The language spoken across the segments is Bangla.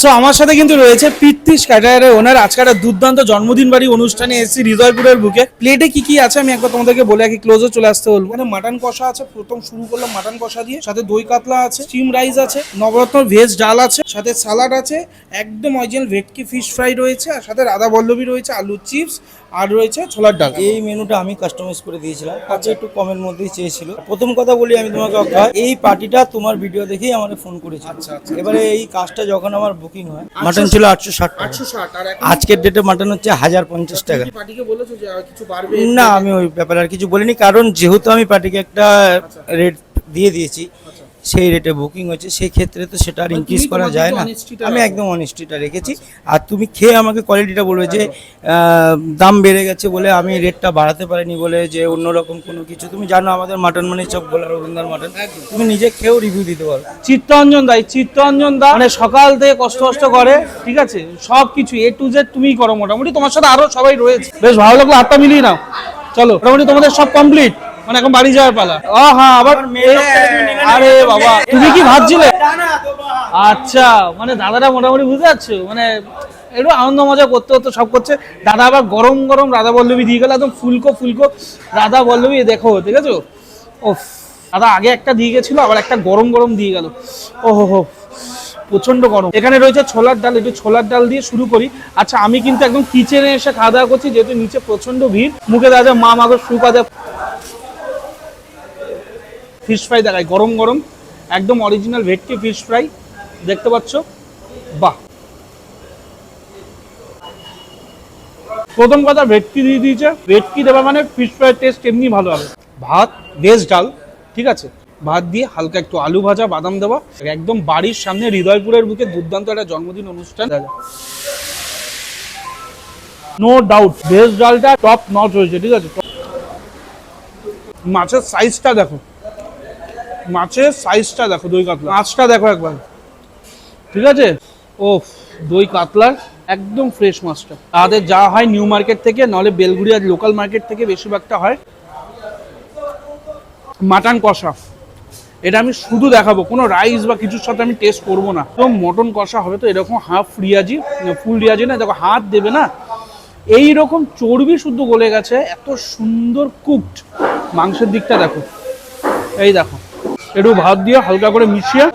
সো আমার সাথে কিন্তু রয়েছে পৃথ্বীশ ক্যাটারারের ওনার। আজকে একটা দুর্দান্ত জন্মদিন বাড়ি অনুষ্ঠানে এসেছি হৃদয়পুরের বুকে। প্লেটে কি কি আছে আমি একবার তোমাদেরকে বলে রাখি, ক্লোজে চলে আসতে বলবো। মানে মাটন কষা আছে, প্রথম শুরু করলাম মাটন কষা দিয়ে, সাথে দই কাতলা আছে, স্টিম রাইস আছে, নবরত্ন ভেজ ডাল আছে, সাথে সালাড আছে, একদম অরিজিনাল ভেটকি ফিশ ফ্রাই রয়েছে, আর সাথে রাধা বল্লভী রয়েছে, আলুর চিপস, আর রয়েছে ছোলার ডাল। এই মেনুটা আমি কাস্টমাইজ করে দিয়েছিলাম, আচ্ছা একটু কমের মধ্যেই চেয়েছিল। প্রথম কথা বলি আমি তোমাকে, এই পার্টিটা তোমার ভিডিও দেখেই আমাকে ফোন করেছে। আচ্ছা আচ্ছা। এবারে এই কাজটা যখন আমার বুকিং হয়, মাটন ছিল 860 টাকা, 860, আর আজকের ডেটে মাটন হচ্ছে 1050 টাকা। পার্টিকে বলেছো যে আর কিছু বাড়বে? না, আমি ওই ব্যাপারে আর কিছু বলিনি, কারণ যেহেতু আমি পার্টিকে একটা রেট দিয়ে দিয়েছি, সেই রেটে বুকিং হচ্ছে, সেই ক্ষেত্রে তো সেটা আর ইনক্রিজ করা যায় না। আমি একদম অনেস্টিটা রেখেছি। আর তুমি খেয়ে আমাকে কোয়ালিটিটা বলবে যে দাম বেড়ে গেছে বলে আমি রেটটা বাড়াতে পারিনি বলে যে অন্যরকম কোনো কিছু। তুমি জানো আমাদের মাটন মানে চক বলার রবীন্দ্র মাটন, তুমি নিজে খেয়েও রিভিউ দিতে পারো। চিত্তরঞ্জন দা মানে সকাল থেকে কষ্ট করে, ঠিক আছে, সব কিছু এ টু জেড তুমিই করো মোটামুটি। তোমার সাথে আরো সবাই রয়েছে, বেশ ভালো লাগলো, হাতটা মিলিয়ে নাও। চলো, মোটামুটি তোমাদের সব কমপ্লিট, মানে এখন বাড়ি যাওয়ার পালা। হ্যাঁ, আবার আরে বাবা, তুমি কি ভাবছিলে? আচ্ছা, মানে দাদারা মোটামুটি বুঝতে পারছো, মানে একটু আনন্দ মজা করতে করতে সব করছে। দাদা আবার গরম গরম রাধা বল্লভী দিয়ে গেল, একদম ফুলকো রাধা বল্লভী, দেখো ঠিক আছে। ওফ, দাদা আগে একটা দিয়ে গেছিল, আবার একটা গরম গরম দিয়ে গেল। ওহো হো, প্রচন্ড গরম। এখানে রয়েছে ছোলার ডাল, একটু ছোলার ডাল দিয়ে শুরু করি। আচ্ছা, আমি কিন্তু একদম কিচেনে এসে খাওয়া দাওয়া করছি, যেহেতু নিচে প্রচন্ড ভিড়। মুখে দাদা মা মাগো সুকাদা ফিশ ফ্রাই দেখায়, গরম গরম একদম অরিজিনাল ভেটকি ফিশ ফ্রাই, দেখতে পাচ্ছ। বাহ, প্রথম কথা ভেটকি দিয়ে দিয়েছে, ভেটকি দেওয়া মানে ফিশ ফ্রাই টেস্ট এমনি ভালো হবে। ভাত, ভেজ ডাল, ঠিক আছে, ভাত দিয়ে হালকা একটু আলু ভাজা, বাদাম দেওয়া, একদম বাড়ির সামনে হৃদয়পুরের বুকে দুর্দান্ত একটা জন্মদিন অনুষ্ঠান। নো ডাউট ভেজ ডালটা টপ নচ হয়েছে, ঠিক আছে। মাছের সাইজটা দেখো, মাছের সাইজটা দেখো, দই কাতলা মাছটা দেখো একবার, ঠিক আছে। ও, দই কাতলার একদম ফ্রেশ মাছটা। তাদের যা হয় নিউ মার্কেট থেকে, নাহলে বেলগুড়িয়া লোকাল মার্কেট থেকে বেশিরভাগটা হয়। মাটন কষা, এটা আমি শুধু দেখাবো, কোনো রাইস বা কিছুর সাথে আমি টেস্ট করবো না। তো মটন কষা হবে তো এরকম হাফ রিয়াজি, ফুল রিয়াজি না, দেখো হাত দেবে না, এইরকম চর্বি শুদ্ধ গলে গেছে, এত সুন্দর কুকড। মাংসের দিকটা দেখো, এই দেখো, একটু ভাত দিয়ে হালকা করে মিশিয়ে।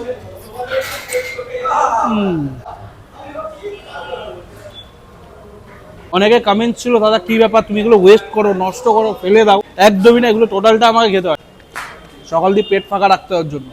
অনেকে কমেন্ট ছিল, দাদা কি ব্যাপার, তুমি এগুলো ওয়েস্ট করো, নষ্ট করো, ফেলে দাও। একদমই না, এগুলো টোটালটা আমাকে খেতে হয়, সকাল দিয়ে পেট ফাঁকা রাখতে হওয়ার জন্য।